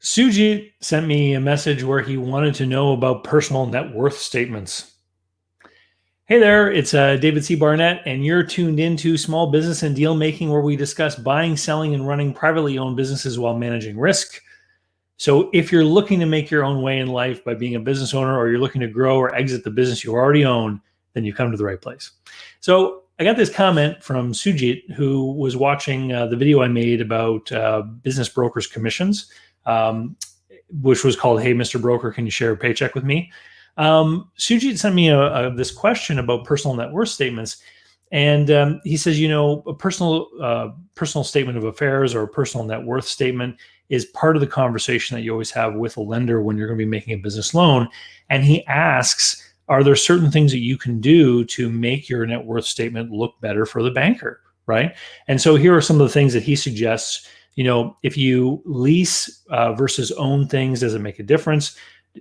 Sujit sent me a message where he wanted to know about personal net worth statements. Hey there, it's David C. Barnett, and you're tuned into Small Business and Deal Making, where we discuss buying, selling, and running privately owned businesses while managing risk. So, if you're looking to make your own way in life by being a business owner, or you're looking to grow or exit the business you already own, then you've come to the right place. So, I got this comment from Sujit, who was watching the video I made about business brokers' commissions. Which was called, "Hey, Mr. Broker, can you share a paycheck with me?" Sujit sent me this question about personal net worth statements. And he says, a personal statement of affairs or a personal net worth statement is part of the conversation that you always have with a lender when you're going to be making a business loan. And he asks, are there certain things that you can do to make your net worth statement look better for the banker, right? And so here are some of the things that he suggests. If you lease versus own things, does it make a difference?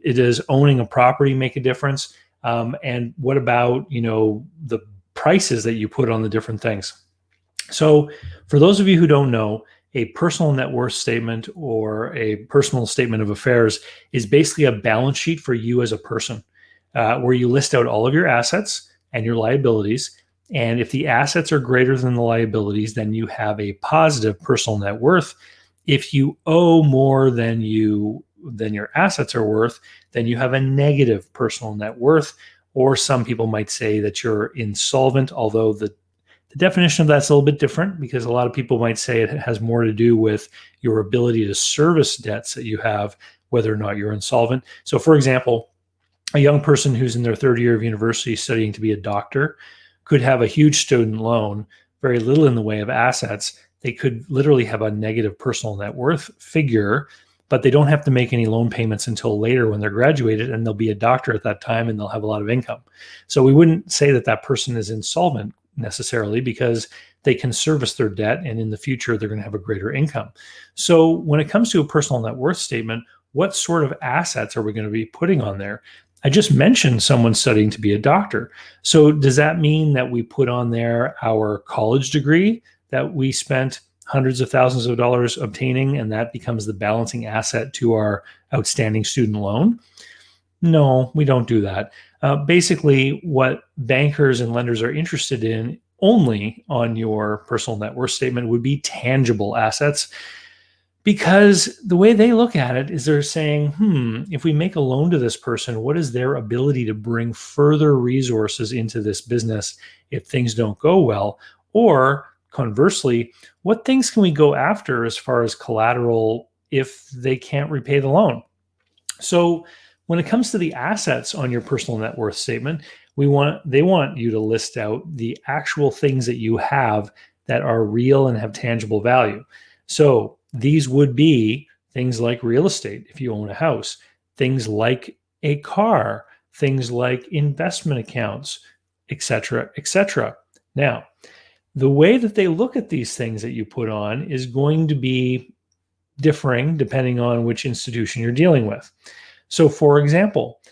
Does owning a property make a difference? And what about, the prices that you put on the different things? So for those of you who don't know, a personal net worth statement or a personal statement of affairs is basically a balance sheet for you as a person, where you list out all of your assets and your liabilities. And if the assets are greater than the liabilities, then you have a positive personal net worth. If you owe more than your assets are worth, then you have a negative personal net worth. Or some people might say that you're insolvent, although the definition of that's a little bit different, because a lot of people might say it has more to do with your ability to service debts that you have, whether or not you're insolvent. So for example, a young person who's in their third year of university studying to be a doctor could have a huge student loan, very little in the way of assets. They could literally have a negative personal net worth figure, but they don't have to make any loan payments until later when they're graduated, and they'll be a doctor at that time and they'll have a lot of income. So we wouldn't say that that person is insolvent necessarily, because they can service their debt, and in the future they're going to have a greater income. So when it comes to a personal net worth statement, what sort of assets are we going to be putting on there? I just mentioned someone studying to be a doctor. So does that mean that we put on there our college degree that we spent hundreds of thousands of dollars obtaining, and that becomes the balancing asset to our outstanding student loan? No, we don't do that. Basically, what bankers and lenders are interested in only on your personal net worth statement would be tangible assets, because the way they look at it is they're saying, if we make a loan to this person, what is their ability to bring further resources into this business if things don't go well? Or conversely, what things can we go after as far as collateral if they can't repay the loan? So when it comes to the assets on your personal net worth statement, they want you to list out the actual things that you have that are real and have tangible value. So these would be things like real estate, if you own a house, things like a car, things like investment accounts, etc., etc. Now, the way that they look at these things that you put on is going to be differing depending on which institution you're dealing with. So for example,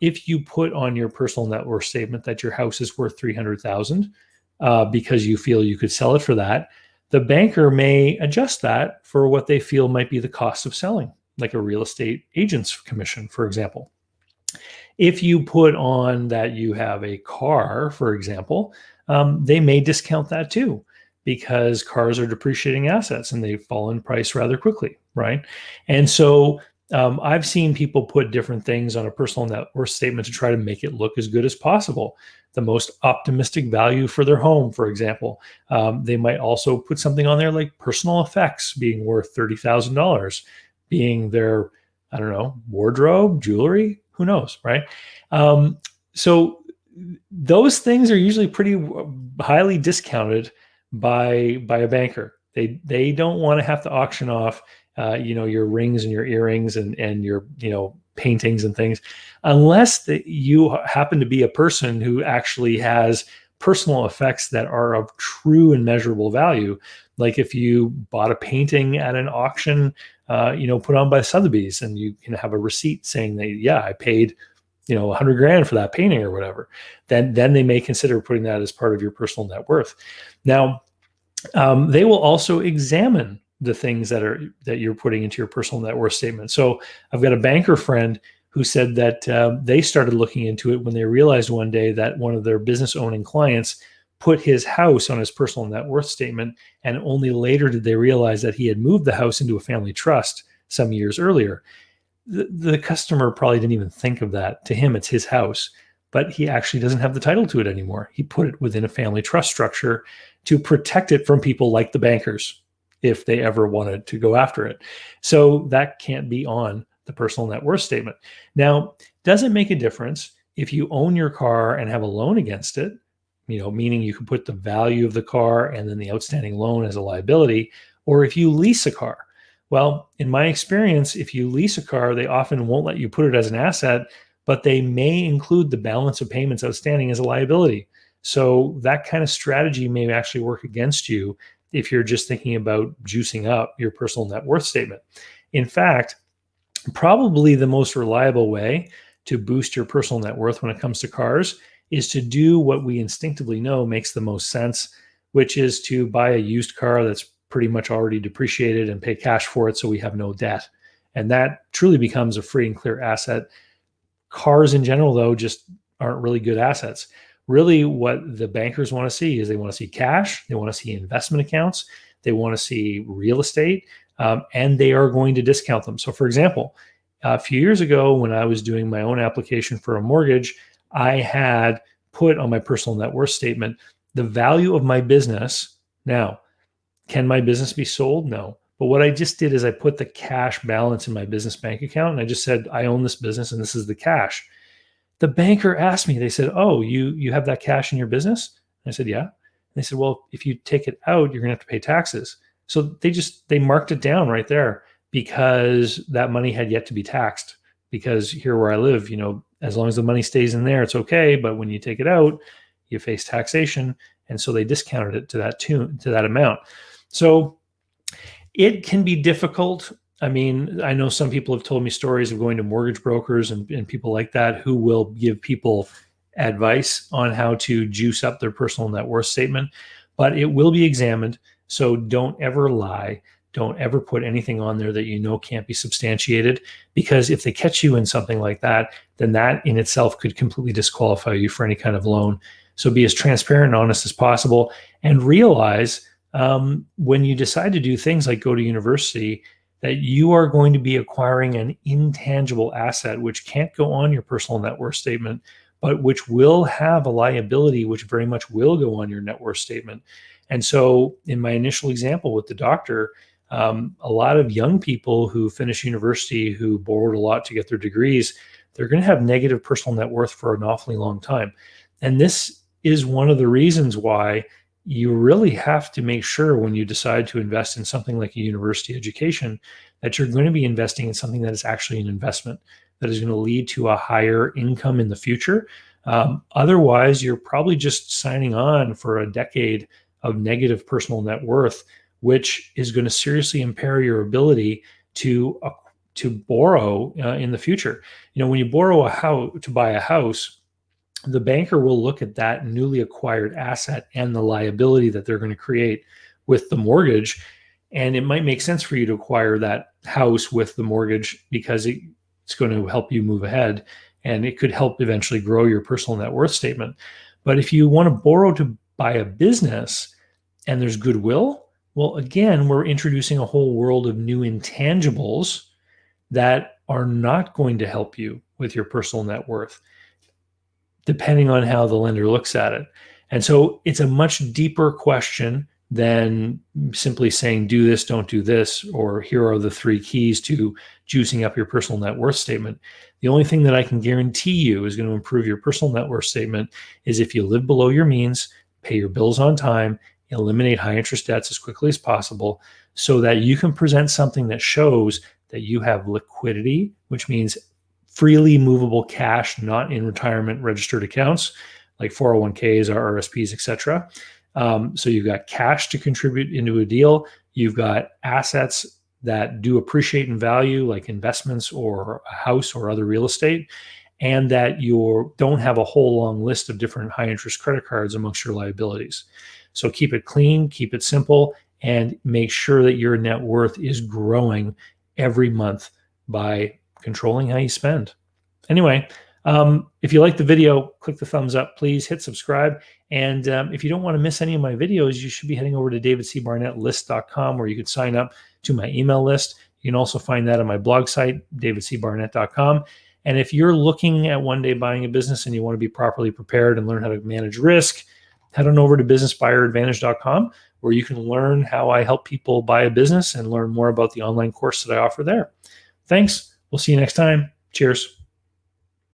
if you put on your personal net worth statement that your house is worth $300,000 because you feel you could sell it for that, the banker may adjust that for what they feel might be the cost of selling, like a real estate agent's commission, for example. If you put on that you have a car, for example, they may discount that too, because cars are depreciating assets and they fall in price rather quickly, right? And so I've seen people put different things on a personal net worth statement to try to make it look as good as possible. The most optimistic value for their home, for example. They might also put something on there like personal effects being worth $30,000, being their, I don't know, wardrobe, jewelry, who knows, right? So those things are usually pretty highly discounted by a banker. They don't want to have to auction off your rings and your earrings and your, paintings and things, unless that you happen to be a person who actually has personal effects that are of true and measurable value. Like if you bought a painting at an auction, put on by Sotheby's, and you can have a receipt saying that, yeah, I paid, $100,000 for that painting or whatever, then they may consider putting that as part of your personal net worth. Now, they will also examine the things that you're putting into your personal net worth statement. So I've got a banker friend who said that they started looking into it when they realized one day that one of their business owning clients put his house on his personal net worth statement, and only later did they realize that he had moved the house into a family trust some years earlier. The customer probably didn't even think of that. To him, it's his house, but he actually doesn't have the title to it anymore. He put it within a family trust structure to protect it from people like the bankers if they ever wanted to go after it. So that can't be on the personal net worth statement. Now, does it make a difference if you own your car and have a loan against it? Meaning you can put the value of the car and then the outstanding loan as a liability, or if you lease a car. Well, in my experience, if you lease a car, they often won't let you put it as an asset, but they may include the balance of payments outstanding as a liability. So that kind of strategy may actually work against you if you're just thinking about juicing up your personal net worth statement. In fact, probably the most reliable way to boost your personal net worth when it comes to cars is to do what we instinctively know makes the most sense, which is to buy a used car that's pretty much already depreciated and pay cash for it so we have no debt. And that truly becomes a free and clear asset. Cars in general, though, just aren't really good assets. Really, what the bankers want to see is they want to see cash, they want to see investment accounts, they want to see real estate, and they are going to discount them. So, for example, a few years ago when I was doing my own application for a mortgage, I had put on my personal net worth statement the value of my business. Now, can my business be sold? No. But what I just did is I put the cash balance in my business bank account, and I just said, I own this business and this is the cash. The banker asked me, they said, oh, you have that cash in your business? And I said, yeah. And they said, well, if you take it out, you're going to have to pay taxes. So they marked it down right there because that money had yet to be taxed. Because here where I live, as long as the money stays in there, it's okay. But when you take it out, you face taxation. And so they discounted it to that amount. So it can be difficult. I mean, I know some people have told me stories of going to mortgage brokers and people like that who will give people advice on how to juice up their personal net worth statement, but it will be examined. So don't ever lie. Don't ever put anything on there that can't be substantiated, because if they catch you in something like that, then that in itself could completely disqualify you for any kind of loan. So be as transparent and honest as possible, and realize when you decide to do things like go to university, that you are going to be acquiring an intangible asset which can't go on your personal net worth statement, but which will have a liability which very much will go on your net worth statement. And so in my initial example with the doctor, a lot of young people who finish university who borrowed a lot to get their degrees, they're going to have negative personal net worth for an awfully long time. And this is one of the reasons why you really have to make sure when you decide to invest in something like a university education that you're going to be investing in something that is actually an investment that is going to lead to a higher income in the future. Otherwise, you're probably just signing on for a decade of negative personal net worth, which is going to seriously impair your ability to borrow in the future. When you borrow a house to buy a house, the banker will look at that newly acquired asset and the liability that they're going to create with the mortgage. And it might make sense for you to acquire that house with the mortgage because it's going to help you move ahead, and it could help eventually grow your personal net worth statement. But if you want to borrow to buy a business and there's goodwill, well, again, we're introducing a whole world of new intangibles that are not going to help you with your personal net worth, depending on how the lender looks at it. And so it's a much deeper question than simply saying, do this, don't do this, or here are the 3 keys to juicing up your personal net worth statement. The only thing that I can guarantee you is going to improve your personal net worth statement is if you live below your means, pay your bills on time, eliminate high interest debts as quickly as possible, so that you can present something that shows that you have liquidity, which means freely movable cash, not in retirement registered accounts like 401ks or RSPs, etc. So you've got cash to contribute into a deal. You've got assets that do appreciate in value, like investments or a house or other real estate, and that you don't have a whole long list of different high interest credit cards amongst your liabilities. So keep it clean, keep it simple, and make sure that your net worth is growing every month by controlling how you spend. Anyway, if you like the video, click the thumbs up, please hit subscribe. And if you don't want to miss any of my videos, you should be heading over to davidcbarnettlist.com where you could sign up to my email list. You can also find that on my blog site, davidcbarnett.com. And if you're looking at one day buying a business and you want to be properly prepared and learn how to manage risk, head on over to businessbuyeradvantage.com where you can learn how I help people buy a business and learn more about the online course that I offer there. Thanks. We'll see you next time. Cheers.